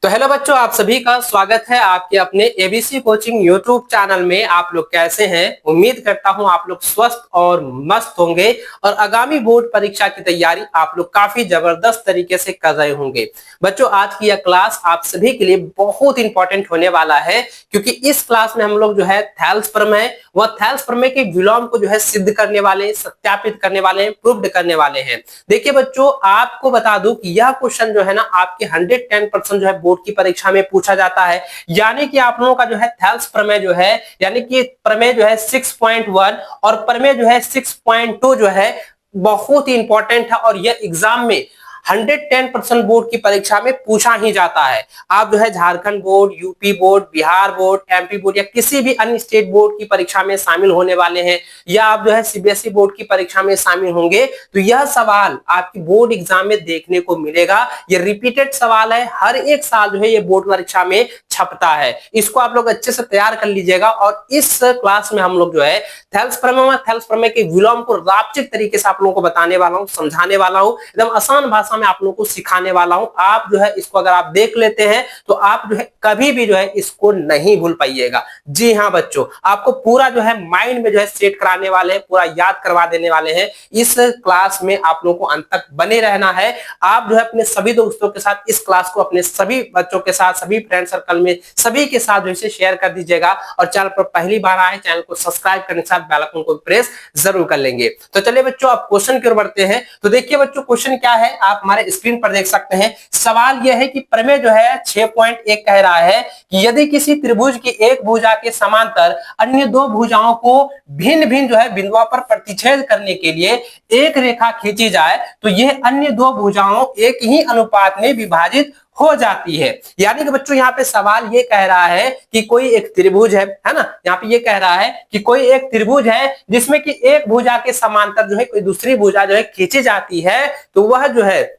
तो हेलो बच्चों, आप सभी का स्वागत है आपके अपने एबीसी कोचिंग यूट्यूब चैनल में। आप लोग कैसे हैं? उम्मीद करता हूं आप लोग स्वस्थ और मस्त होंगे और आगामी बोर्ड परीक्षा की तैयारी आप लोग काफी जबरदस्त तरीके से कर रहे होंगे। बच्चों, आज की यह क्लास आप सभी के लिए बहुत इंपॉर्टेंट होने वाला है, क्योंकि इस क्लास में हम लोग जो है थैल्स प्रमेय व थैल्स प्रमेय के विलोम को जो है सिद्ध करने वाले, सत्यापित करने वाले, प्रूव्ड करने वाले हैं। देखिए बच्चों, आपको बता दूं कि यह क्वेश्चन जो है ना आपके 110% जो है बोर्ड की परीक्षा में पूछा जाता है। यानी कि आप लोगों का जो है थैल्स प्रमेय जो है, यानी कि प्रमेय जो है 6.1 और प्रमेय जो है 6.2 जो है बहुत ही इंपॉर्टेंट है और यह एग्जाम में 110% बोर्ड की परीक्षा में पूछा ही जाता है। आप जो है Jharkhand board, UP board, Bihar board, MP board या किसी भी अन्य स्टेट बोर्ड की परीक्षा में शामिल होने वाले हैं, या आप जो है सीबीएसई बोर्ड की परीक्षा में शामिल होंगे, तो यह सवाल आपकी बोर्ड एग्जाम में देखने को मिलेगा। यह रिपीटेड सवाल है, हर एक साल जो है ये बोर्ड परीक्षा में छपता है। इसको आप लोग अच्छे से तैयार कर लीजिएगा। और इस क्लास में हम लोग जो है थैल्स प्रमेय के विलोम को रापचिक तरीके से आप लोगों को बताने वाला हूं, समझाने वाला हूं, एकदम आसान भाषा में आप लोगों को सिखाने वाला हूं। आप जो है इसको अगर आप देख लेते हैं तो आप जो है कभी भी जो है इसको नहीं भूल पाइएगा। जी हाँ बच्चों, आपको पूरा जो है माइंड में जो है सेट कराने वाले हैं, पूरा याद करवा देने वाले हैं। इस क्लास में आप लोगों को अंत तक बने रहना है। आप जो है अपने सभी दोस्तों के साथ इस क्लास को, अपने सभी बच्चों के साथ, सभी फ्रेंड सर्कल में सभी के साथ जो है शेयर कर दीजिएगा। और चैनल पर पहली बार आए, चैनल को सब्सक्राइब करने के साथ बेल आइकन को प्रेस जरूर कर लेंगे। तो चलिए बच्चों, अब क्वेश्चन की ओर बढ़ते हैं। तो देखिए बच्चों, क्वेश्चन क्या है आप हमारे स्क्रीन पर देख सकते हैं। सवाल यह है कि प्रमेय जो है 6.1 कह रहा है कि यदि किसी त्रिभुज की एक भुजा के समांतर अन्य दो भुजाओं को भिन्न भिन्न जो है बिंदुओं पर प्रतिच्छेद करने के लिए एक रेखा खींची जाए, तो यह अन्य दो भुजाओं एक ही अनुपात में विभाजित हो जाती है। यानी कि बच्चों यहाँ पे सवाल ये कह रहा है कि कोई एक त्रिभुज है ना। यहाँ पे ये कह रहा है कि कोई एक त्रिभुज है जिसमें कि एक भुजा के समांतर जो है कोई दूसरी भुजा जो है खींची जाती है, तो वह जो है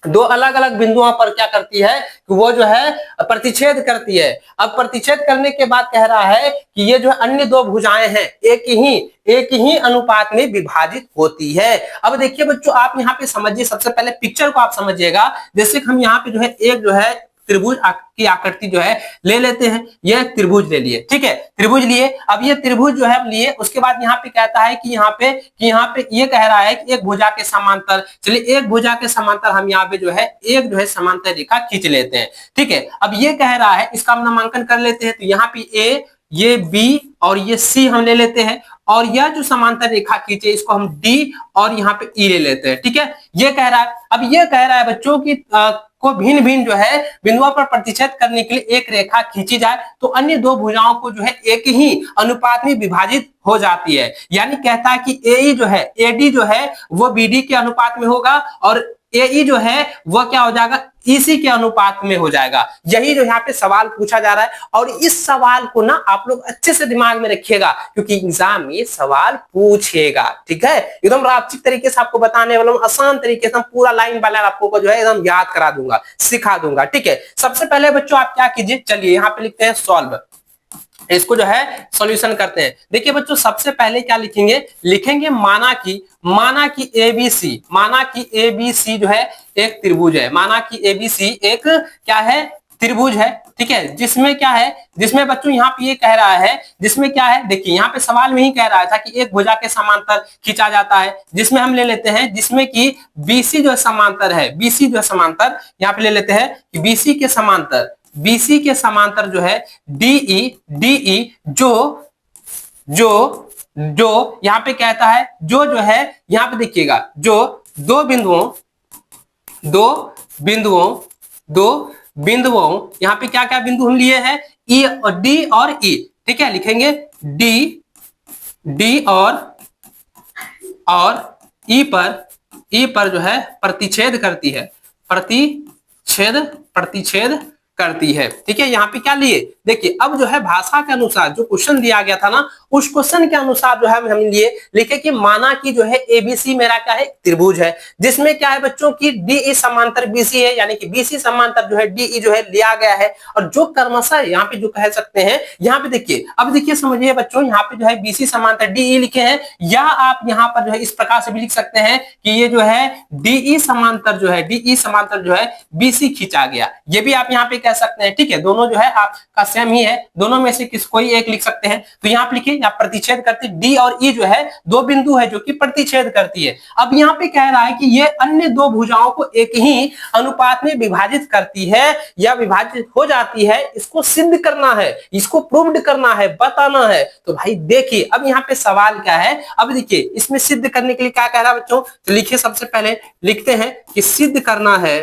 दो अलग अलग बिंदुओं पर क्या करती है कि वो जो है प्रतिच्छेद करती है। अब प्रतिच्छेद करने के बाद कह रहा है कि ये जो है अन्य दो भुजाएं हैं एक ही अनुपात में विभाजित होती है। अब देखिए बच्चों, आप यहाँ पे समझिए, सबसे पहले पिक्चर को आप समझिएगा। जैसे कि हम यहाँ पे जो है एक जो है त्रिभुज की आकृति जो है ले लेते हैं। ये त्रिभुज ले लिए, ठीक है, त्रिभुज लिए। अब ये त्रिभुज जो है हम लिए, उसके बाद यहाँ पे कहता है कि यहाँ पे ये कह रहा है कि एक भुजा के समांतर, चलिए एक भुजा के समांतर हम यहाँ पे जो है एक जो है समांतर रेखा खींच लेते हैं, ठीक है। अब ये कह रहा है, इसका हम नामांकन कर लेते हैं। तो यहाँ पे ए, ये बी और ये सी हम ले लेते हैं। और यह जो समांतर रेखा खींचे इसको हम डी और यहाँ पे ई ले लेते हैं, ठीक है। ये कह रहा है, अब ये कह रहा है बच्चों की को भिन्न भिन्न जो है बिंदुओं पर प्रतिच्छेद करने के लिए एक रेखा खींची जाए, तो अन्य दो भुजाओं को जो है एक ही अनुपात में विभाजित हो जाती है। यानी कहता है कि एई जो है, एडी जो है वो बीडी के अनुपात में होगा और एई जो है वह क्या हो जाएगा, इसी के अनुपात में हो जाएगा। यही जो यहाँ पे सवाल पूछा जा रहा है। और इस सवाल को ना आप लोग अच्छे से दिमाग में रखिएगा, क्योंकि एग्जाम में सवाल पूछेगा, ठीक है। एकदम रापचिक तरीके से आपको बताने वाला हूं, आसान तरीके से पूरा लाइन बाय लाइन आपको जो है एकदम याद करा दूंगा, सिखा दूंगा, ठीक है। सबसे पहले बच्चों आप क्या कीजिए, चलिए यहाँ पे लिखते हैं सॉल्व, इसको जो है सॉल्यूशन करते हैं। देखिए बच्चों, सबसे पहले क्या लिखेंगे माना कि एबीसी जो है एक त्रिभुज है। माना कि एबीसी एक क्या है, त्रिभुज है, ठीक है। जिसमें क्या है, जिसमें बच्चों यहाँ पे ये कह रहा है, जिसमें क्या है, देखिए यहाँ पे सवाल में ही कह रहा था कि एक भुजा के समांतर खींचा जाता है, जिसमें हम ले लेते हैं, जिसमें कि बीसी जो समांतर है, बीसी जो समांतर यहाँ पे ले लेते हैं कि बीसी के समांतर जो है डीई जो यहां पे कहता है, जो है यहां पे देखिएगा, जो दो बिंदुओं यहां पे क्या क्या बिंदु हम लिए हैं, ई और डी और ई, ठीक है। लिखेंगे डी और ई पर जो है प्रतिच्छेद करती है, ठीक है। यहाँ पे क्या लिए, देखिए अब जो है भाषा के अनुसार जो क्वेश्चन दिया गया था ना, उस क्वेश्चन के अनुसार जो है हम लिए लिखे कि माना कि जो है एबीसी मेरा क्या है त्रिभुज है, जिसमें क्या है बच्चों की डीई समांतर बीसी है, यानी कि बीसी समांतर जो है डीई जो है लिया गया है। और जो क्रमशः यहाँ पे जो कह सकते हैं, यहाँ पे देखिए अब देखिए समझिए बच्चों, यहाँ पे जो है बीसी समांतर डीई लिखे हैं, या आप यहाँ पर जो है इस प्रकार से भी लिख सकते हैं कि ये जो है डीई समांतर जो है बीसी खींचा गया, ये भी आप यहाँ पे कह सकते हैं। ठीक है, दोनों जो है आपका सेम ही है, दोनों में से किस कोई एक लिख सकते हैं। तो यहाँ पे लिखिए यहाँ प्रतिच्छेद करती डी और ई जो है दो बिंदु है जो कि प्रतिच्छेद करती है। अब यहाँ पे कह रहा है कि ये अन्य दो भुजाओं को एक ही अनुपात में विभाजित करती है या विभाजित हो जाती है, इसको सिद्ध करना है, इसको प्रूव्ड करना है, बताना है। तो भाई देखिए अब यहाँ पे सवाल क्या है, अब देखिए इसमें सिद्ध करने के लिए क्या कह रहा है बच्चों, तो लिखिए सबसे पहले लिखते हैं कि सिद्ध करना है,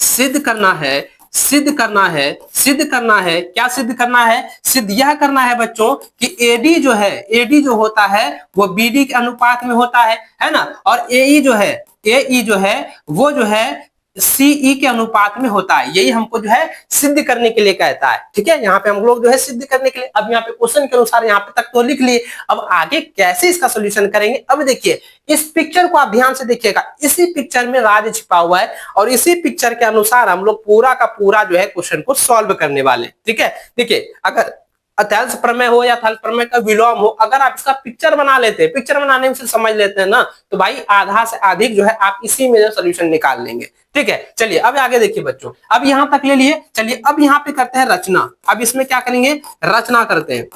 सिद्ध करना है, सिद्ध करना है, सिद्ध करना है, क्या सिद्ध करना है, सिद्ध यह करना है बच्चों कि एडी जो है, एडी जो होता है वो बीडी के अनुपात में होता है ना, और एई जो है, एई जो है वो जो है सीई के अनुपात में होता है। यही हमको जो है सिद्ध करने के लिए कहता है। ठीक है, यहाँ पे हम लोग जो है सिद्ध करने के लिए, अब यहाँ पे क्वेश्चन के अनुसार यहाँ पे तक तो लिख लिए, अब आगे कैसे इसका सोल्यूशन करेंगे। अब देखिए इस पिक्चर को आप ध्यान से देखिएगा, इसी पिक्चर में राज छिपा हुआ है और इसी पिक्चर के अनुसार हम लोग पूरा का पूरा जो है क्वेश्चन को सॉल्व करने वाले। ठीक है, देखिए अगर अत्यल्प प्रमेय हो या थल प्रमेय का विलोम हो, अगर आप इसका पिक्चर बना लेते हैं, पिक्चर बनाने में से समझ लेते हैं ना, तो भाई आधा से अधिक जो है आप इसी में सोल्यूशन निकाल लेंगे। ठीक है, चलिए अब आगे देखिए बच्चों, अब यहां तक ले लिए, चलिए अब यहाँ पे करते हैं रचना। अब इसमें क्या करेंगे, रचना करते हैं।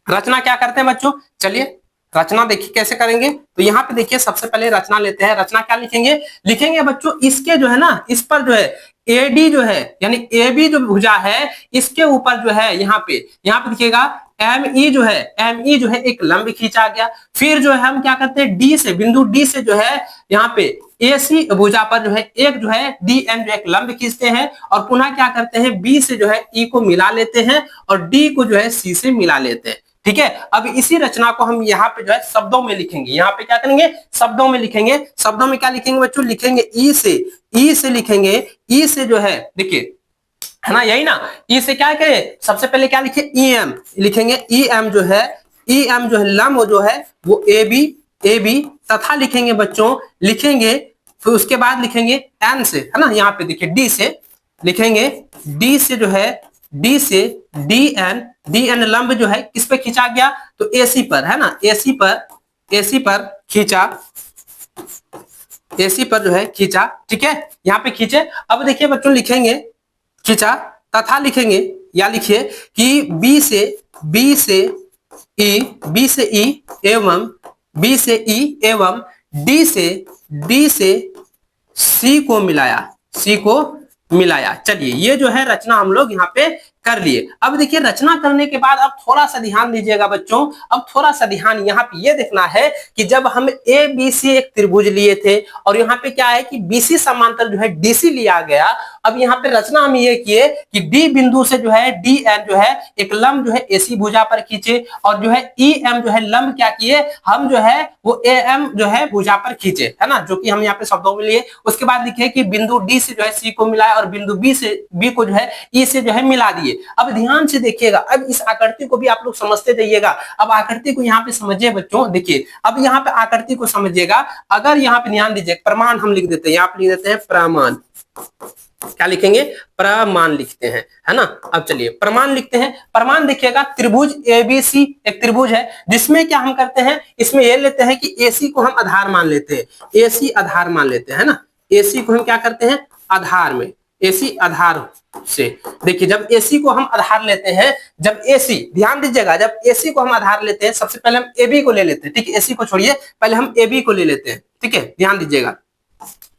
रचना क्या करते हैं बच्चों, चलिए रचना देखिए कैसे करेंगे। तो यहाँ पे देखिए सबसे पहले रचना लेते हैं। रचना क्या लिखेंगे, लिखेंगे बच्चों इसके जो है ना, इस पर जो है एडी जो है यानी एबी जो भुजा है इसके ऊपर जो है यहाँ पे दिखिएगा एम ई जो है एक लंब खींचा गया। फिर जो है हम क्या करते हैं, डी से, बिंदु डी से जो है यहाँ पे एसी भुजा पर जो है एक जो है डी एन जो एक लंब खींचते हैं, और पुनः क्या करते हैं बी से जो है ई को मिला लेते हैं और डी को जो है सी से मिला लेते हैं। ठीक है, अब इसी रचना को हम यहाँ पे जो है शब्दों में लिखेंगे। यहाँ पे क्या करेंगे, शब्दों में लिखेंगे। शब्दों में क्या लिखेंगे बच्चों, लिखेंगे ई से लिखेंगे, ई से जो है देखिए है ना, यही ना, ई से क्या करें, सबसे पहले क्या लिखे, ई एम लिखेंगे। ई एम जो है लंब जो है वो ए बी तथा लिखेंगे बच्चों, लिखेंगे फिर उसके बाद लिखेंगे एन से, है ना, यहाँ पे देखिए डी से लिखेंगे, डी से जो है डी से डी एन लंब जो है किस पे खींचा गया, तो एसी पर, है ना, एसी पर खींचा, एसी पर जो है खींचा। ठीक है, यहाँ पे खींचे। अब देखिए बच्चों लिखेंगे खींचा तथा लिखेंगे या लिखिए कि बी से ई एवं डी से सी को मिलाया। चलिए ये जो है रचना हम लोग यहाँ पे कर लिए। अब देखिए रचना करने के बाद अब थोड़ा सा ध्यान दीजिएगा बच्चों, अब थोड़ा सा ध्यान यहाँ पे ये देखना है कि जब हम ए बी सी एक त्रिभुज लिए थे और यहाँ पे क्या है कि बीसी समांतर जो है डीसी लिया गया। अब यहाँ पे रचना हम ये किए कि डी बिंदु से जो है डी एन जो है एक लंब जो है एसी भुजा पर खींचे, और जो है ई एम जो है लंब क्या किए, हम जो है वो ए एम जो है भुजा पर खींचे, है ना, जो कि हम यहाँ पे शब्दों में लिए। उसके बाद लिखे कि बिंदु डी से जो है सी को मिलाया और बिंदु बी को जो है ई से जो है मिला दिए। अब ध्यान से देखिएगा, अब इस आकृति को भी आप लोग समझते जाइएगा। अब आकृति को यहाँ पे समझिए बच्चों, देखिए अब यहाँ पे आकृति को समझिएगा। अगर यहाँ पे ध्यान दीजिए, प्रमाण हम लिख देते हैं, यहाँ पे लिख देते हैं प्रमाण। क्या लिखेंगे, प्रमाण लिखते हैं, है ना। अब चलिए प्रमाण लिखते हैं। प्रमाण देखिएगा, त्रिभुज एबीसी एक त्रिभुज है जिसमें क्या हम करते हैं, इसमें ये लेते हैं कि एसी को हम आधार मान लेते हैं, एसी आधार मान लेते हैं ना। एसी को हम क्या करते हैं, आधार में, एसी आधार से। देखिए जब एसी को हम आधार लेते हैं, जब एसी, ध्यान दीजिएगा, जब एसी को हम आधार लेते हैं सबसे पहले हम एबी को ले लेते हैं। ठीक है, एसी को छोड़िए, पहले हम एबी को ले लेते हैं। ठीक है, ध्यान दीजिएगा,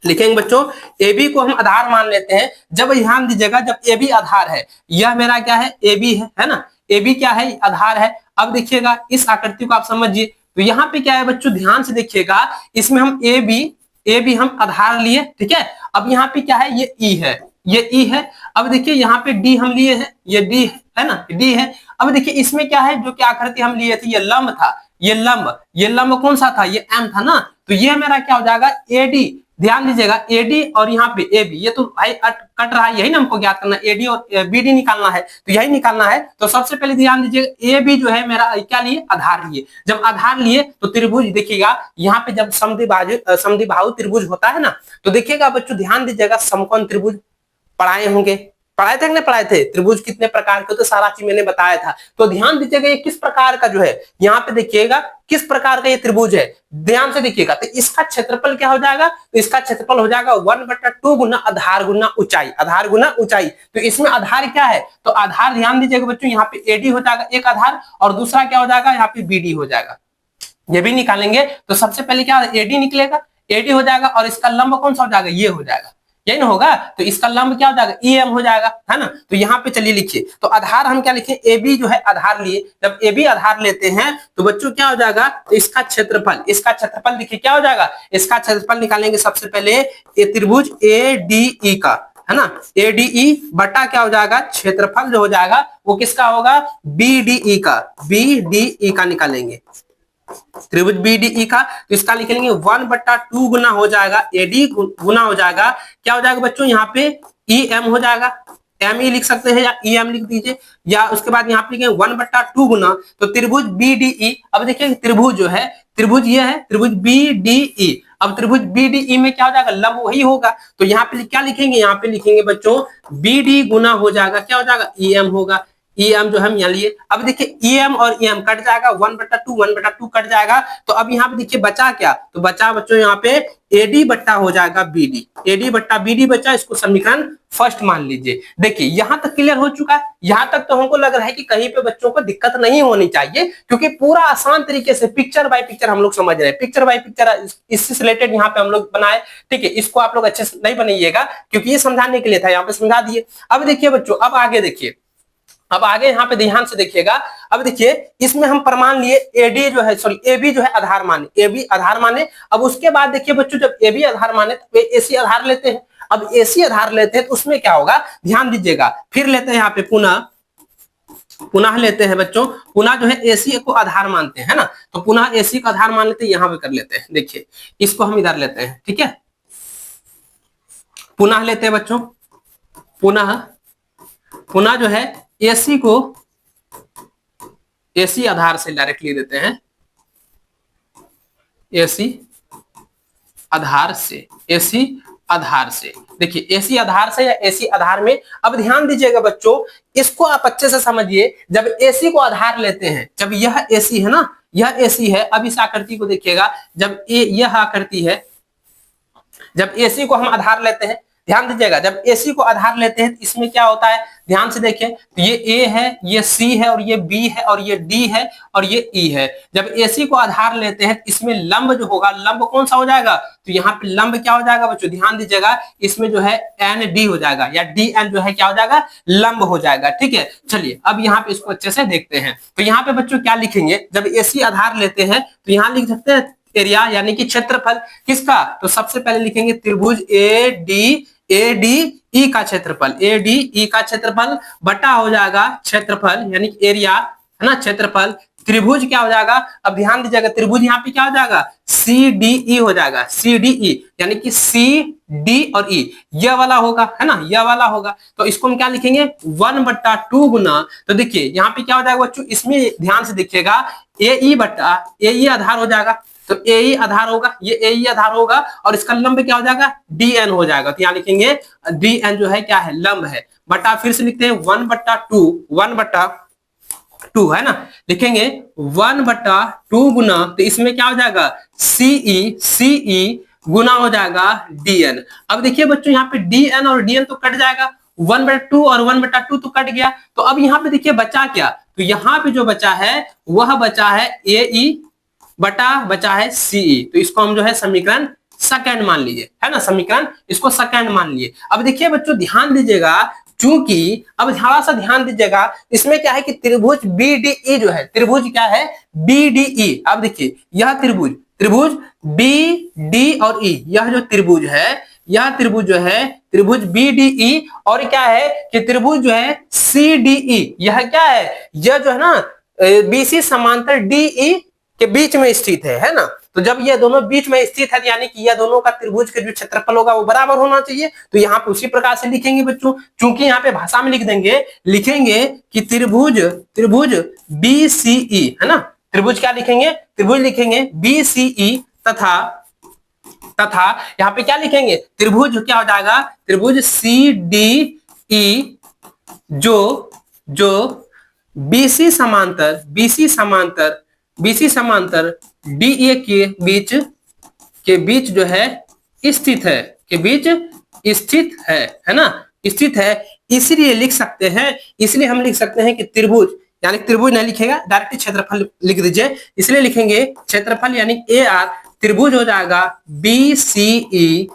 लिखेंगे बच्चों एबी को हम आधार मान लेते हैं। जब ध्यान दीजिएगा, जब एबी आधार है, यह मेरा क्या है, एबी है ना, एबी क्या है, आधार है। अब देखिएगा इस आकृति को आप समझिए, तो यहाँ पे क्या है बच्चों, ध्यान से देखिएगा, इसमें हम एबी हम आधार लिए। ठीक है, अब यहाँ पे क्या है, ये ई है, ये ई है। अब देखिए यहाँ पे डी हम लिए हैं, ये डी है ना, डी है। अब देखिए इसमें क्या है, जो कि आकृति हम लिए थे, ये लंब था, ये लंब कौन सा था, ये एम था ना। तो ये मेरा क्या हो जाएगा, ध्यान दीजिएगा एडी और यहाँ पे एबी, ये तो भाई कट रहा है, यही ना हमको ज्ञात करना, एडी और बीडी निकालना है, तो यही निकालना है। तो सबसे पहले ध्यान दीजिएगा एबी जो है मेरा क्या लिए, आधार लिए। जब आधार लिए तो त्रिभुज देखिएगा यहाँ पे जब समद्विबाहु त्रिभुज होता है ना, तो देखिएगा बच्चों ध्यान दीजिएगा समकोण त्रिभुज पढ़ाए होंगे, पढ़ाए थे कि नहीं पढ़ाए थे, त्रिभुज कितने प्रकार के, तो सारा चीज मैंने बताया था। तो ध्यान दीजिएगा ये किस प्रकार का जो है, यहाँ पे देखिएगा किस प्रकार का ये त्रिभुज है, ध्यान से देखिएगा। तो इसका क्षेत्रफल क्या हो जाएगा, तो इसका क्षेत्रफल हो जाएगा 1/2 गुना आधार गुना ऊंचाई, आधार गुना ऊंचाई। तो इसमें आधार क्या है, तो आधार ध्यान दीजिएगा बच्चों, यहाँ पे एडी हो जाएगा एक आधार, और दूसरा क्या हो जाएगा, यहाँ पे बीडी हो जाएगा। ये भी निकालेंगे तो सबसे पहले क्या एडी निकलेगा, एडी हो जाएगा, और इसका लंब कौन सा हो जाएगा, ये हो जाएगा, यही ना होगा। तो इसका लंब क्या हो जाएगा, EM हो जाएगा, है ना। तो यहाँ पे चलिए लिखिए, तो आधार हम क्या लिखे, AB जो है आधार लिए, जब AB आधार लेते हैं तो बच्चों क्या हो जाएगा, तो इसका क्षेत्रफल देखिए क्या हो जाएगा, इसका क्षेत्रफल निकालेंगे सबसे पहले ये त्रिभुज ADE का, है ना, ADE बटा क्या हो जाएगा, क्षेत्रफल जो हो जाएगा वो किसका होगा, BDE का निकालेंगे, त्रिभुज BDE का। तो इसका लिख लेंगे 1/2 गुना हो जाएगा AD गुना हो जाएगा क्या हो जाएगा बच्चों, यहाँ पे EM हो जाएगा, ME लिख सकते हैं या EM लिख दीजिए, या उसके बाद यहाँ पे लिखेंगे 1/2 गुना, तो त्रिभुज BDE। अब देखिए त्रिभुज जो है, त्रिभुज ये है त्रिभुज BDE, अब त्रिभुज BDE में क्या हो जाएगा, लंब वही होगा, तो यहाँ पे क्या लिखेंगे, यहाँ पे लिखेंगे बच्चों BD गुना हो जाएगा क्या हो जाएगा, EM होगा, EM जो हम यहाँ लिए। अब देखिए EM और EM कट जाएगा, 1/2 कट जाएगा, तो अब यहाँ पे देखिए बचा क्या, तो बचा बच्चों यहाँ पे AD बट्टा हो जाएगा BD, AD बट्टा BD बचा, इसको समीकरण फर्स्ट मान लीजिए। देखिए यहाँ तक क्लियर हो चुका है, यहाँ तक तो हमको लग रहा है कि कहीं पे बच्चों को दिक्कत नहीं होनी चाहिए, क्योंकि पूरा आसान तरीके से पिक्चर बाय पिक्चर हम लोग समझ रहे हैं, पिक्चर बाय पिक्चर इससे रिलेटेड यहाँ पे हम लोग बनाए, ठीक है। इसको आप लोग अच्छे से नहीं बनाइएगा, क्योंकि ये समझाने के लिए था, यहाँ पे समझा दिए। अब देखिए बच्चों, अब आगे देखिए, अब आगे यहाँ पे ध्यान से देखिएगा। अब देखिए इसमें हम प्रमाण लिए एडी जो है, सॉरी एबी जो है आधार माने, एबी आधार माने। अब उसके बाद देखिए बच्चों, जब एबी आधार माने तो एसी आधार लेते हैं। अब एसी आधार लेते हैं तो उसमें क्या होगा, ध्यान दीजिएगा, फिर लेते हैं यहाँ पे पुनः लेते हैं बच्चों, पुनः जो है एसी को आधार मानते हैं, है ना। तो पुनः एसी को आधार मान लेते हैं, यहाँ पे कर लेते हैं, देखिए इसको हम इधर लेते हैं, ठीक है। पुनः लेते हैं बच्चों, पुनः जो है एसी को एसी आधार से डायरेक्टली देते हैं, एसी आधार से देखिए एसी आधार से या एसी आधार में। अब ध्यान दीजिएगा बच्चों, इसको आप अच्छे से समझिए, जब एसी को आधार लेते हैं, जब यह एसी है ना, यह एसी है, अब इस आकृति को देखिएगा, जब यह आकृति है, जब एसी को हम आधार लेते हैं, ध्यान दीजिएगा, जब एसी को आधार लेते हैं तो इसमें क्या होता है, ध्यान से देखिए, तो ये ए है, ये सी है, और ये बी है, और ये डी है, और ये ई है। जब एसी को आधार लेते हैं तो इसमें लंब जो होगा, लंब कौन सा हो जाएगा, तो यहाँ पे लंब क्या हो जाएगा बच्चों, ध्यान दीजिएगा, इसमें जो है एन डी हो जाएगा, या डी एन जो है क्या हो जाएगा, लंब हो जाएगा, ठीक है। चलिए अब यहाँ पे इसको अच्छे से देखते हैं। तो यहाँ पे बच्चों क्या लिखेंगे, जब एसी आधार लेते हैं तो यहाँ लिख सकते हैं एरिया, यानी कि क्षेत्रफल किसका, तो सबसे पहले लिखेंगे त्रिभुज ADE का क्षेत्रफल, ADE का क्षेत्रफल बटा हो जाएगा क्षेत्रफल, यानी कि एरिया, है ना, क्षेत्रफल। त्रिभुज क्या हो जाएगा, अब ध्यान दीजिएगा, त्रिभुज यहाँ पे क्या हो जाएगा, CDE हो जाएगा, CDE यानी कि CD और E, यह वाला होगा, है ना, यह वाला होगा। तो इसको हम क्या लिखेंगे, 1/2 गुना। तो देखिए यहाँ पे क्या हो जाएगा बच्चों, इसमें ध्यान से देखिएगा, AE आधार हो जाएगा, तो AE आधार होगा, ये AE आधार होगा, और इसका लंब क्या हो जाएगा, DN हो जाएगा। तो यहाँ लिखेंगे DN जो है क्या है, लंब है, बटा फिर से लिखते हैं 1/2 है ना, लिखेंगे 1/2 गुना, तो इसमें क्या हो जाएगा, CE गुना हो जाएगा DN। अब देखिए बच्चों यहाँ पे DN और DN तो कट जाएगा, 1/2 और 1/2 तो कट गया। तो अब यहाँ पे देखिए बचा क्या, तो यहाँ पे जो बचा है वह बचा है AE बचा है CE। तो इसको हम जो है समीकरण सेकंड मान लीजिए, है ना, समीकरण इसको सेकंड मान लिए। अब देखिए बच्चों ध्यान दीजिएगा, चूंकि अब थोड़ा सा ध्यान दीजिएगा, इसमें क्या है कि त्रिभुज BDE जो है, त्रिभुज क्या है BDE। अब देखिए यह त्रिभुज BD और E, यह जो त्रिभुज है, यह त्रिभुज जो है त्रिभुज BDE, और क्या है कि त्रिभुज जो है CDE, यह क्या है, यह जो है ना BC समांतर DE के बीच में स्थित है ना। तो जब ये दोनों बीच में स्थित है यानी कि ये दोनों का त्रिभुज का जो क्षेत्रफल होगा वो बराबर होना चाहिए। तो यहाँ पे उसी प्रकार से लिखेंगे बच्चों, चूंकि यहाँ पे भाषा में लिखेंगे कि त्रिभुज त्रिभुज BCE है ना, त्रिभुज क्या लिखेंगे, त्रिभुज लिखेंगे BCE तथा तथा यहाँ पे क्या लिखेंगे, त्रिभुज क्या हो जाएगा, त्रिभुज CDE जो BC समांतर DA के बीच जो है स्थित है, के बीच स्थित है ना, स्थित है। इसलिए लिख सकते हैं, इसलिए हम लिख सकते हैं कि त्रिभुज, यानी त्रिभुज नहीं लिखेगा डायरेक्ट क्षेत्रफल लिख दीजिए, इसलिए लिखेंगे क्षेत्रफल यानी AR, त्रिभुज हो जाएगा BCE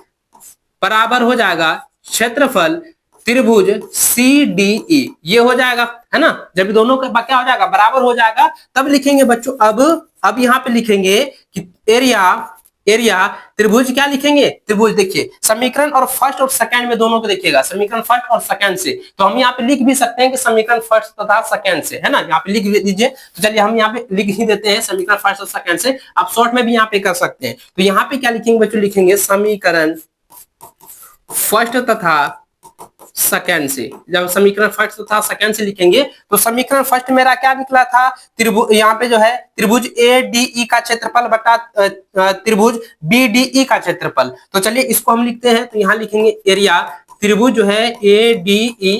बराबर हो जाएगा क्षेत्रफल त्रिभुज CDE, ये हो जाएगा है ना। जब दोनों का क्या हो जाएगा, बराबर हो जाएगा, तब लिखेंगे बच्चों, अब यहाँ पे लिखेंगे कि एरिया त्रिभुज क्या लिखेंगे, त्रिभुज देखिए समीकरण और फर्स्ट और सेकंड में दोनों को देखिएगा, समीकरण फर्स्ट और सेकंड से, तो हम यहाँ पे लिख भी सकते हैं कि समीकरण फर्स्ट तथा सेकंड से, है ना, यहाँ पे लिख दीजिए। तो चलिए हम यहाँ पे लिख ही देते हैं समीकरण फर्स्ट और सेकंड से, आप शॉर्ट में भी यहाँ पे कर सकते हैं। तो यहाँ पे क्या लिखेंगे बच्चों, लिखेंगे समीकरण फर्स्ट तथा सेकंड से। जब समीकरण फर्स्ट तथा सेकंड से लिखेंगे तो समीकरण फर्स्ट मेरा क्या निकला था, त्रिभुज, यहाँ पे जो है त्रिभुज ADE का क्षेत्रफल बटा त्रिभुज BDE का क्षेत्रफल। तो चलिए इसको हम लिखते हैं, तो यहाँ लिखेंगे एरिया त्रिभुज जो है ADE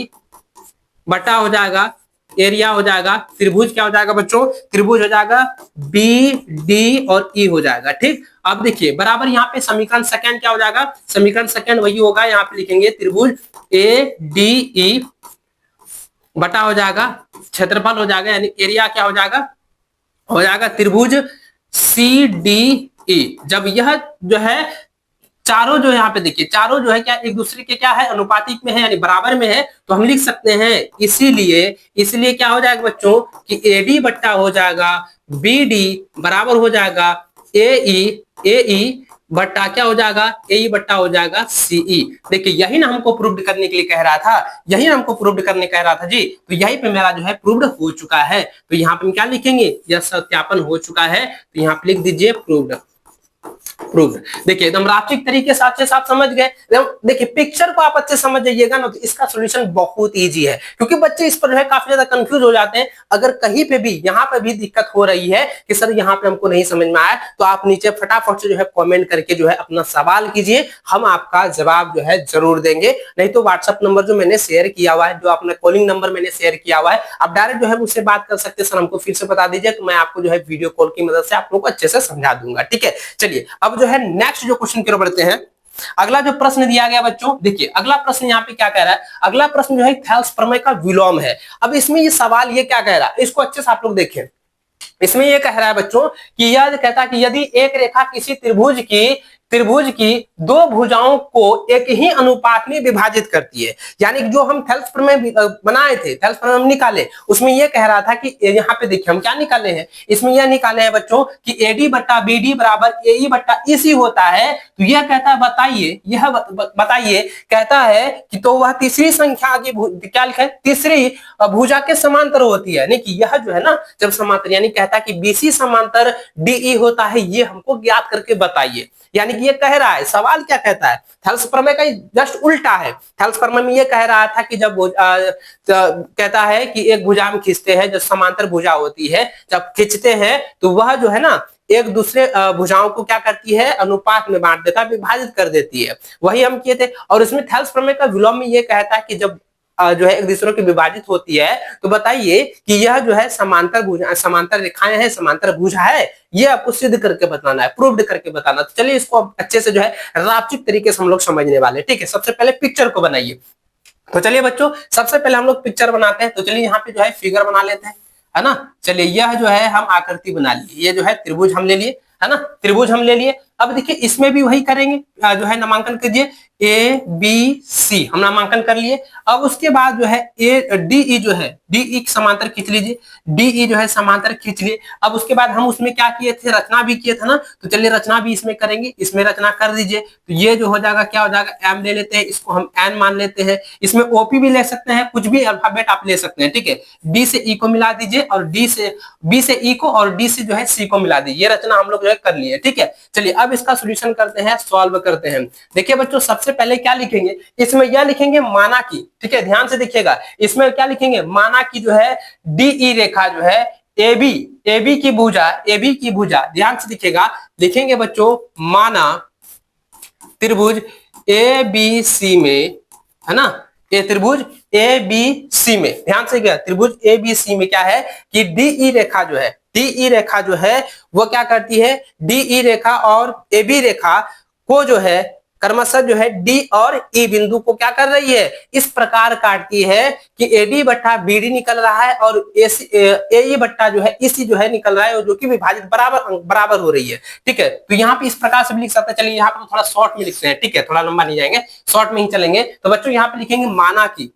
बटा हो जाएगा, एरिया हो जाएगा त्रिभुज क्या हो जाएगा बच्चों, त्रिभुज हो जाएगा BD और E हो जाएगा, ठीक। अब देखिए बराबर यहाँ पे समीकरण सेकंड क्या हो जाएगा, समीकरण सेकंड वही होगा, यहाँ पे लिखेंगे त्रिभुज ADE बटा हो जाएगा क्षेत्रफल हो जाएगा, यानी एरिया क्या हो जाएगा त्रिभुज CDE। जब यह जो है चारों जो यहाँ पे देखिए, चारों जो है क्या एक दूसरे के क्या है, अनुपातिक में है यानी बराबर में है, तो हम लिख सकते हैं इसीलिए क्या हो जाएगा बच्चों कि AD बट्टा हो जाएगा BD बराबर हो जाएगा AE बट्टा क्या हो जाएगा, AE बट्टा हो जाएगा CE। देखिए यही ना हमको प्रूव्ड करने के लिए कह रहा था, यही ना हमको प्रूव्ड करने कह रहा था जी, तो यही पे मेरा जो है प्रूव्ड हो चुका है। तो यहाँ पे क्या लिखेंगे, यह सत्यापन हो चुका है, तो यहाँ पे लिख दीजिए प्रूव्ड। देखिए एकदम रात्रिक तरीके से अच्छे से आप समझ गए। देखिए पिक्चर को आप अच्छे समझ जाइएगा ना, तो इसका सॉल्यूशन बहुत इजी है, क्योंकि बच्चे इस पर जो है काफी ज्यादा कंफ्यूज हो जाते हैं। अगर कहीं पे भी यहाँ पे भी दिक्कत हो रही है कि सर यहाँ पे हमको नहीं समझ में आया, तो आप नीचे फटाफट से जो है कमेंट करके जो है अपना सवाल कीजिए, हम आपका जवाब जो है जरूर देंगे। नहीं तो व्हाट्सएप नंबर जो मैंने शेयर किया हुआ है, जो अपना कॉलिंग नंबर मैंने शेयर किया हुआ है, आप डायरेक्ट जो है मुझसे बात कर सकते हैं, सर हमको फिर से बता दीजिए, तो मैं आपको जो है वीडियो कॉल की मदद से आप लोगों को अच्छे से समझा दूंगा, ठीक है। चलिए अब जो है नेक्स्ट जो क्वेश्चन की ओर बढ़ते हैं। अगला जो प्रश्न दिया गया बच्चों, देखिए अगला प्रश्न यहाँ पे क्या कह रहा है, अगला प्रश्न जो है थेल्स प्रमेय का विलोम है। अब इसमें ये सवाल ये क्या कह रहा है, इसको अच्छे से आप लोग देखें। इसमें ये कह रहा है बच्चों कि यह कहता है कि यदि एक रेखा किसी त्रिभुज की दो भुजाओं को एक ही अनुपात में विभाजित करती है, यानी जो हम थेल्स प्रमेय बनाए थे, थेल्स प्रमेय हम निकाले, उसमें यह कह रहा था कि यहाँ पे देखिए हम क्या निकाले हैं, इसमें यह निकाले हैं बच्चों कि AD बट्टा BD बराबर AE बट्टा EC होता है। तो यह कहता है बताइए कहता है कि तो वह तीसरी संख्या की क्या लिखा है, तीसरी भुजा के समांतर होती है, यानी कि यह जो है ना जब समांतर, यानी कहता है कि BC समांतर DE होता है, ये हमको ज्ञात करके बताइए। यानी कि ये कह रहा है, सवाल क्या कहता है, थेल्स प्रमेय का जस्ट उल्टा है। थेल्स प्रमेय में ये कह रहा था कि जब कहता है कि एक भुजा हम खींचते हैं, जो समांतर भुजा होती है, जब खींचते हैं तो वह जो है ना एक दूसरे भुजाओं को क्या करती है, अनुपात में बांट देता है, विभाजित कर देती है, वही हम किए थे। और इसमें थेल्स प्रमेय का विलोम में ये कहता है कि जब जो है एक दूसरे की विभाजित होती है, तो बताइए कि यह जो है समांतर रेखाएं हैं, समांतर भुजा है, ये आपको सिद्ध करके बताना है, प्रूव्ड करके बताना। तो चलिए इसको अच्छे से जो है रापचिक तरीके से हम लोग समझने वाले, ठीक है। सबसे पहले पिक्चर को बनाइए। तो चलिए बच्चों सबसे पहले हम लोग पिक्चर बनाते हैं। तो चलिए यहाँ पे जो है फिगर बना लेते हैं, है ना। चलिए यह जो है हम आकृति बना लिए, ये जो है त्रिभुज हम ले लिए, है ना, त्रिभुज हम ले लिए। अब देखिए इसमें भी वही करेंगे, जो है नामांकन कीजिए ए बी सी हम नामांकन कर लिए। अब उसके बाद जो है ए डी ई जो है डी ई समांतर खींच लीजिए, डी ई जो है समांतर खींच लिए। अब उसके बाद हम उसमें क्या किए थे, रचना भी किए थे ना, तो चलिए रचना भी इसमें करेंगे, इसमें रचना कर दीजिए। तो ये जो हो जाएगा क्या हो जाएगा, एम ले लेते हैं, इसको हम एन मान लेते हैं। इसमें ओपी भी ले सकते हैं, कुछ भी अल्फाबेट आप ले सकते हैं, ठीक है। डी से ई को मिला दीजिए और डी से बी से ई को और डी से जो है सी को मिला दीजिए। ये रचना हम लोग जो है कर लिए, ठीक है। चलिए अब इसका सोल्यूशन करते हैं, सॉल्व करते हैं। देखिए बच्चों सबसे पहले क्या लिखेंगे, इसमें यह लिखेंगे माना की, ठीक है, ध्यान से देखिएगा। इसमें क्या लिखेंगे, माना की जो है डीई रेखा जो है एबी की भुजा, ध्यान से देखिएगा। लिखेंगे बच्चों माना त्रिभुज ए बी सी में, है ना, ये त्रिभुज ए बी सी में, ध्यान से क्या, त्रिभुज ए बी सी में क्या है कि डीई रेखा जो है, डीई रेखा जो है वो क्या करती है, डीई रेखा और ए बी रेखा को जो है क्रमशः जो है डी और ई बिंदु को क्या कर रही है, इस प्रकार काटती है कि एडी बट्टा बीडी निकल रहा है और ए बट्टा जो है इसी जो है निकल रहा है, जो कि विभाजित बराबर हो रही है, ठीक है। तो यहाँ पे इस प्रकार से भी लिख सकते हैं। चलिए यहाँ पे थोड़ा शॉर्ट में लिखते हैं, ठीक है, थोड़ा लंबा नहीं जाएंगे, शॉर्ट में ही चलेंगे। तो बच्चों यहाँ पे लिखेंगे माना की,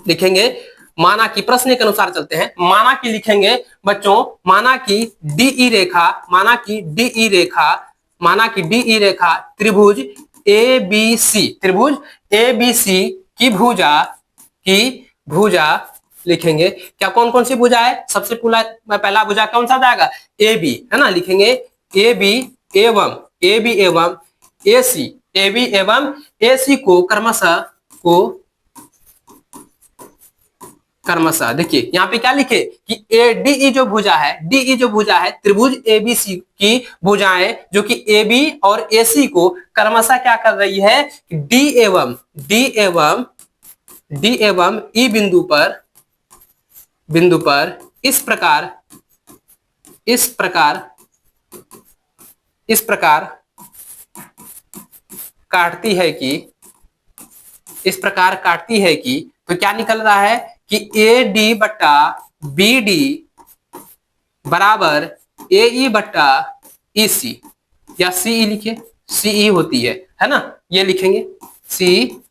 लिखेंगे माना की, प्रश्न के अनुसार चलते हैं। माना की लिखेंगे बच्चों, माना की डीई रेखा, माना की डीई रेखा, माना कि डीई रेखा त्रिभुज ए बी सी, त्रिभुज ए बी सी की भुजा लिखेंगे। क्या कौन कौन सी भुजा है, सबसे पहला भुजा कौन सा जाएगा, ए बी, है ना, लिखेंगे ए बी एवं ए सी, ए बी एवं ए सी को क्रमशः देखिए यहाँ पे क्या लिखे कि डीई जो भुजा है, डीई जो भुजा है त्रिभुज एबीसी की भुजाएं जो कि एबी और एसी को क्रमशः क्या कर रही है, डी एवं ई बिंदु पर इस प्रकार काटती है कि तो क्या निकल रहा है कि ए डी बट्टा बी डी बराबर ए ई बट्टा ई सी, या सी ई लिखिए, सी ई होती है ना, ये लिखेंगे सी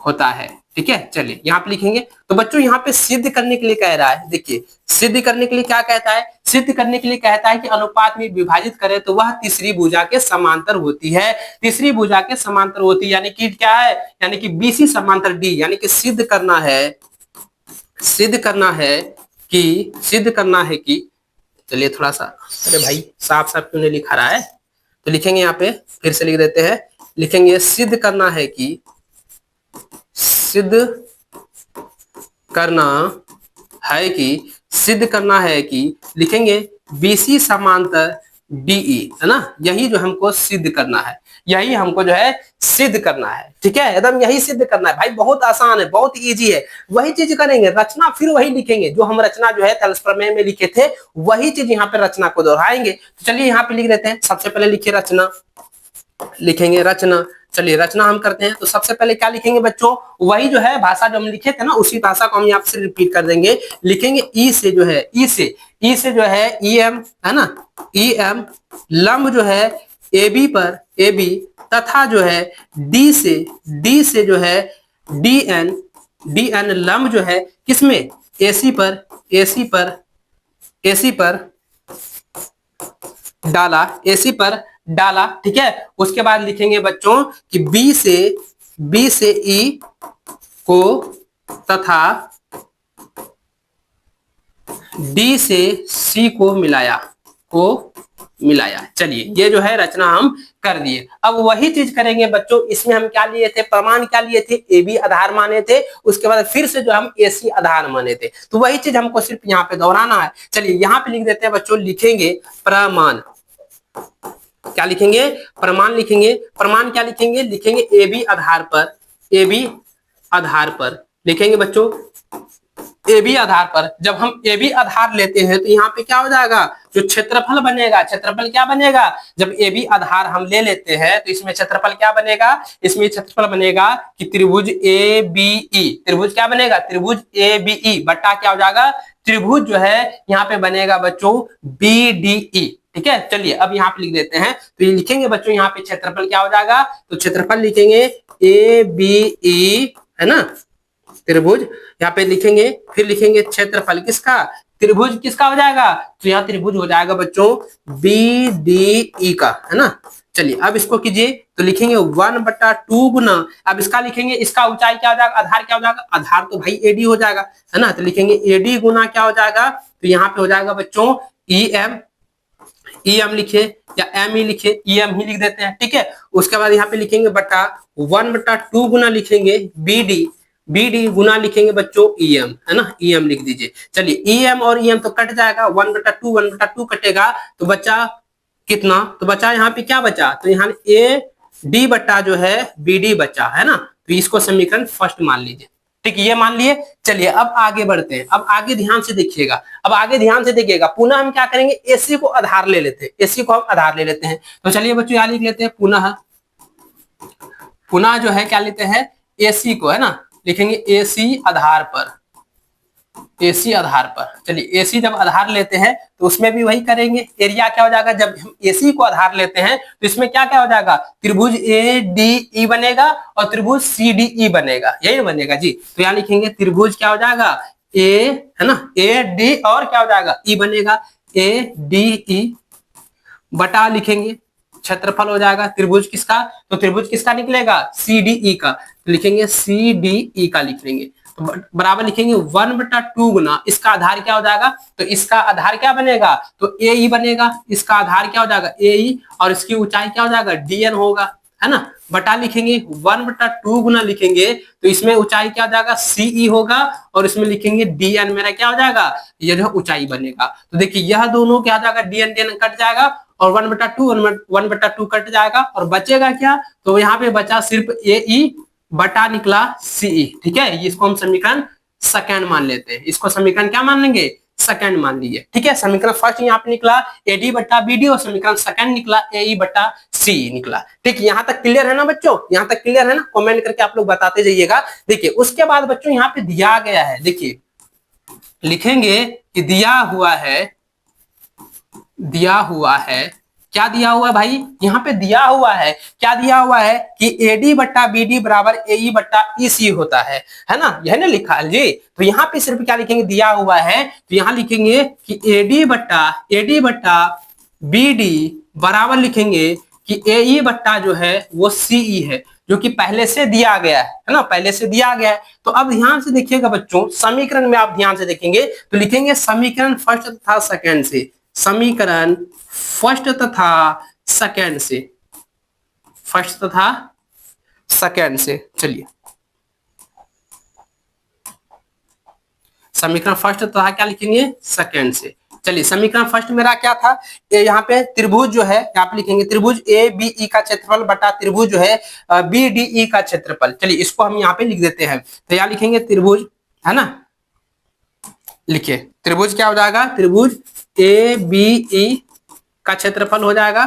होता है, ठीक है। चलिए यहाँ पे लिखेंगे। तो बच्चों यहाँ पे सिद्ध करने के लिए कह रहा है, देखिए सिद्ध करने के लिए क्या कहता है, सिद्ध करने के लिए कहता है कि अनुपात में विभाजित करें तो वह तीसरी भुजा के समांतर होती है, तीसरी भुजा के समांतर होती है, यानी कि क्या है, यानी कि बीसी समांतर डी, यानी कि सिद्ध करना है कि चलिए थोड़ा सा, अरे भाई साफ साफ क्यों नहीं लिखा रहा है, तो लिखेंगे यहाँ पे, फिर से लिख देते हैं, लिखेंगे सिद्ध करना है कि लिखेंगे बीसी समांतर डीई, है ना, यही जो हमको सिद्ध करना है, यही हमको जो है सिद्ध करना है, ठीक है, एकदम यही सिद्ध करना है भाई, बहुत आसान है, बहुत इजी है। वही चीज करेंगे, रचना फिर वही लिखेंगे जो हम रचना जो है तलस प्रमेय में लिखे थे, वही चीज यहाँ पे रचना को दोहराएंगे। तो चलिए यहाँ पे लिख देते हैं, सबसे पहले लिखिए रचना, लिखेंगे रचना। चलिए रचना हम करते हैं। तो सबसे पहले क्या लिखेंगे बच्चों, वही जो है भाषा जो हम लिखे थे ना, उसी भाषा को हम यहाँ से रिपीट कर देंगे। लिखेंगे ई से जो है, ई से जो है ई एम, है ना, ई एम लंब जो है ए बी पर, ए बी, तथा जो है डी से जो है डी एन लंब जो है किसमें, एसी पर डाला, ठीक है। उसके बाद लिखेंगे बच्चों कि बी से ई को तथा डी से सी को मिलाया। चलिए ये जो है रचना हम कर दिए। अब वही चीज करेंगे बच्चों, इसमें हम क्या लिए थे, प्रमाण क्या लिए थे, ए बी आधार माने थे, उसके बाद फिर से जो हम ए सी आधार माने थे, तो वही चीज हमको सिर्फ यहाँ पे दोहराना है। चलिए यहाँ पे लिख देते हैं बच्चों, लिखेंगे प्रमाण, क्या लिखेंगे, प्रमाण लिखेंगे। प्रमाण क्या लिखेंगे, लिखेंगे ए बी आधार पर लिखेंगे बच्चों, ए बी आधार पर। जब हम ए बी आधार लेते हैं तो यहाँ पे क्या हो जाएगा, जो क्षेत्रफल बनेगा, क्षेत्रफल क्या बनेगा, जब ए बी आधार हम ले लेते हैं तो इसमें क्षेत्रफल क्या बनेगा, इसमें क्षेत्रफल बनेगा कि त्रिभुज ए बी ई, त्रिभुज क्या बनेगा, त्रिभुज ए बी ई बट्टा क्या हो जाएगा, त्रिभुज जो है यहाँ पे बनेगा बच्चों बी डी ई, ठीक है, चलिए अब यहाँ पे लिख देते हैं। तो ये लिखेंगे बच्चों, यहाँ पे क्षेत्रफल क्या हो जाएगा, तो क्षेत्रफल लिखेंगे ए बी ई, है ना, त्रिभुज यहाँ पे लिखेंगे, फिर लिखेंगे क्षेत्रफल किसका, त्रिभुज किसका हो जाएगा, तो यहाँ त्रिभुज हो जाएगा बच्चों बी डी ई का, है ना। चलिए अब इसको कीजिए, तो लिखेंगे 1/2 गुना, अब इसका लिखेंगे, इसका ऊंचाई क्या हो जाएगा, आधार क्या हो जाएगा, आधार तो भाई एडी हो जाएगा, है ना। तो लिखेंगे एडी गुना क्या हो जाएगा, तो यहाँ पे हो जाएगा बच्चों ई एम, ई एम लिखे या एम ई लिखे, ई एम ही लिख देते हैं, ठीक है। उसके बाद यहाँ पे लिखेंगे बटा 1/2 गुना लिखेंगे बी डी, बी डी गुना लिखेंगे बच्चों ई एम, है ना, ई एम लिख दीजिए। चलिए ई एम और ई एम तो कट जाएगा, 1/2 कटेगा, तो बचा कितना, तो बचा यहाँ पे क्या बचा, तो यहाँ ए डी बटा जो है बी डी बचा, है ना। तो इसको समीकरण फर्स्ट मान लीजिए, ठीक, ये मान लिए। चलिए अब आगे बढ़ते हैं, अब आगे ध्यान से देखिएगा, अब आगे ध्यान से देखिएगा, पुनः हम क्या करेंगे, एसी को आधार ले लेते हैं, एसी को हम आधार ले लेते हैं। तो चलिए बच्चों यहाँ लिख लेते हैं पुनः, पुनः जो है क्या लेते हैं, एसी को, है ना, लिखेंगे एसी आधार पर, एसी आधार पर। चलिए एसी जब आधार लेते हैं तो उसमें भी वही करेंगे, एरिया क्या हो जाएगा, जब हम एसी को आधार लेते हैं तो इसमें क्या क्या हो जाएगा, त्रिभुज ए डी ई बनेगा और त्रिभुज सी डी ई बनेगा, यही बनेगा जी। तो यहाँ लिखेंगे त्रिभुज क्या हो जाएगा ए, है ना, ए डी और क्या हो जाएगा ई बनेगा, ए डी ई बटा लिखेंगे क्षेत्रफल हो जाएगा त्रिभुज किसका, तो त्रिभुज किसका निकलेगा सी डी ई का, तो लिखेंगे सी डी ई का लिख लेंगे, तो बराबर लिखेंगे 1/2 गुना, इसका आधार क्या हो जाएगा, तो इसका आधार क्या बनेगा, तो ए ई बनेगा, इसका आधार क्या हो जाएगा ए ई, और इसकी ऊंचाई क्या हो जाएगा डी एन होगा, है ना, बटा लिखेंगे 1/2 गुना लिखेंगे, तो इसमें ऊंचाई क्या हो जाएगा सीई होगा, और इसमें लिखेंगे डी एन, मेरा क्या हो जाएगा, ये जो ऊंचाई बनेगा। तो देखिए यह दोनों क्या हो जाएगा, डी एन कट जाएगा, और 1/2 कट जाएगा, और बचेगा क्या, तो यहाँ पे बचा सिर्फ ए ई बटा निकला सीई, ठीक है। इसको हम समीकरण सेकंड मान लेते हैं, इसको समीकरण क्या मान लेंगे, सेकंड मान लीजिए, ठीक है। समीकरण फर्स्ट यहाँ पे निकला एडी बटा बीडी, और समीकरण सेकंड निकला एई बटा सी निकला, ठीक। यहाँ तक क्लियर है ना बच्चों, यहाँ तक क्लियर है ना, कमेंट करके आप लोग बताते जाइएगा। देखिए उसके बाद बच्चों यहाँ पे दिया गया है, देखिए लिखेंगे कि दिया हुआ है, दिया हुआ है, क्या दिया हुआ है भाई, यहाँ पे दिया हुआ है, क्या दिया हुआ है कि एडी बट्टा बीडी बराबर एई बट्टा ईसी होता है ना, यह ना लिखा है जी। तो यहाँ पे सिर्फ क्या लिखेंगे, दिया हुआ है, तो यहाँ लिखेंगे कि एडी बट्टा बीडी बराबर लिखेंगे कि एई बट्टा जो है वो सीई है, जो कि पहले से दिया गया है ना, पहले से दिया गया है। तो अब ध्यान से देखिएगा बच्चों, समीकरण में आप ध्यान से देखेंगे तो लिखेंगे समीकरण फर्स्ट तथा सेकंड से, समीकरण फर्स्ट तथा सेकंड से, फर्स्ट तथा सेकंड से। चलिए समीकरण फर्स्ट तथा क्या लिखेंगे, सेकंड से। चलिए समीकरण फर्स्ट मेरा क्या था, यहाँ पे त्रिभुज जो है, यहाँ पे लिखेंगे त्रिभुज ए बी ई का क्षेत्रफल बटा त्रिभुज जो है बी डी ई का क्षेत्रफल। चलिए इसको हम यहाँ पे लिख देते हैं, तो यहाँ लिखेंगे त्रिभुज, है ना, लिखिए त्रिभुज क्या हो जाएगा, त्रिभुज ए बी ई का क्षेत्रफल हो जाएगा,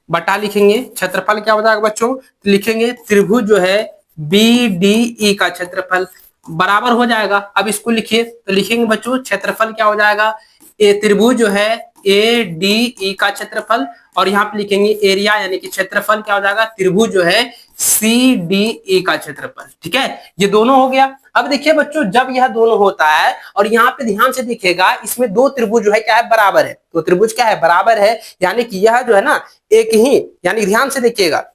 बटा लिखेंगे क्षेत्रफल क्या हो जाएगा बच्चों, तो लिखेंगे त्रिभुज जो है बी डी ई का क्षेत्रफल बराबर हो जाएगा। अब इसको लिखिए, तो लिखेंगे बच्चों क्षेत्रफल क्या हो जाएगा, ए त्रिभुज जो है ए डी ई का क्षेत्रफल, और यहाँ पे लिखेंगे एरिया यानी कि क्षेत्रफल क्या हो जाएगा, त्रिभुज जो है सी डी ई का क्षेत्रफल, ठीक है। ये दोनों हो गया। अब देखिए बच्चों जब यह दोनों होता है, और यहाँ पे ध्यान से देखिएगा इसमें दो त्रिभुज जो है क्या है, बराबर है, तो त्रिभुज क्या है, बराबर है, यानी कि यह जो है ना एक ही, यानी ध्यान से देखिएगा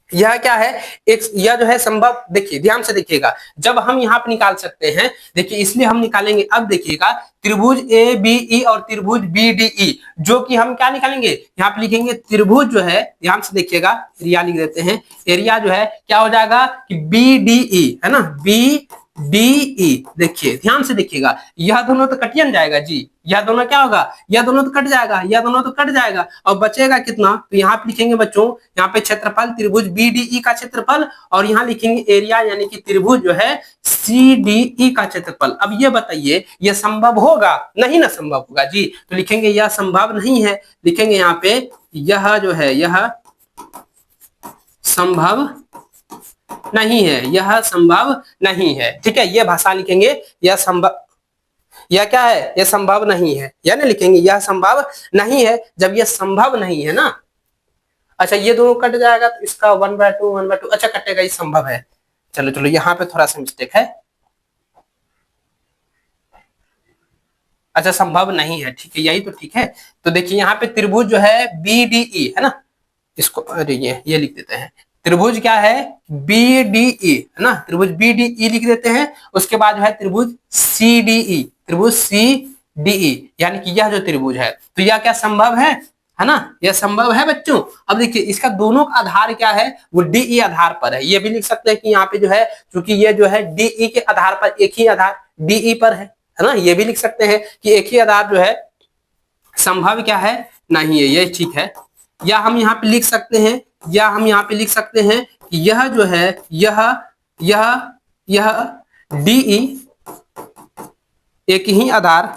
यह क्या है, एक यह जो है संभव, देखिए ध्यान से देखिएगा, जब हम यहाँ पे निकाल सकते हैं, देखिए इसलिए हम निकालेंगे। अब देखिएगा त्रिभुज ए बी ई और त्रिभुज बी डी ई, जो कि हम क्या निकालेंगे, यहाँ पे लिखेंगे त्रिभुज जो है, ध्यान से देखिएगा एरिया लिख देते हैं, एरिया जो है क्या हो जाएगा कि बी डी ई, है ना, बी डी ई। देखिए ध्यान से देखिएगा, यह दोनों तो कटियन जाएगा जी, यह दोनों क्या होगा, यह दोनों तो कट जाएगा, यह दोनों तो कट जाएगा, और बचेगा कितना, तो यहाँ पे लिखेंगे बच्चों, यहाँ पे क्षेत्रफल त्रिभुज बी डी ई का क्षेत्रफल, और यहाँ लिखेंगे एरिया यानी कि त्रिभुज जो है सी डी ई का क्षेत्रफल। अब ये बताइए यह संभव होगा, नहीं ना संभव होगा जी, तो लिखेंगे यह संभव नहीं है, लिखेंगे यहाँ पे यह जो है यह संभव नहीं है, यह संभव नहीं है, ठीक है, यह भाषा लिखेंगे, यह संभव यह क्या है, यह संभव नहीं है, या नहीं लिखेंगे यह संभव नहीं है। जब यह संभव नहीं है ना, अच्छा ये दोनों कट जाएगा तो इसका 1/2 1/2, अच्छा कटेगा, ये संभव है। चलो चलो यहाँ पे थोड़ा सा मिस्टेक है, अच्छा संभव नहीं है, ठीक है यही तो ठीक है। तो देखिए यहाँ पे त्रिभुज जो है BDE है ना, इसको अरे ये लिख देते हैं, त्रिभुज क्या है BDE है ना, त्रिभुज BDE लिख देते हैं। उसके बाद जो है त्रिभुज CDE, त्रिभुज CDE, यानी कि यह जो त्रिभुज है तो यह क्या संभव है ना, यह संभव है बच्चों। अब देखिए इसका दोनों का आधार क्या है, वो DE आधार पर है। ये भी लिख सकते हैं कि यहाँ पे जो है क्योंकि ये जो है DE के आधार पर, एक ही आधार DE पर है ना। ये भी लिख सकते हैं कि एक ही आधार जो है संभव क्या है नहीं है, ये ठीक है। या हम यहाँ पे लिख सकते हैं, या हम यहाँ पे लिख सकते हैं कि यह जो है यह DE एक ही आधार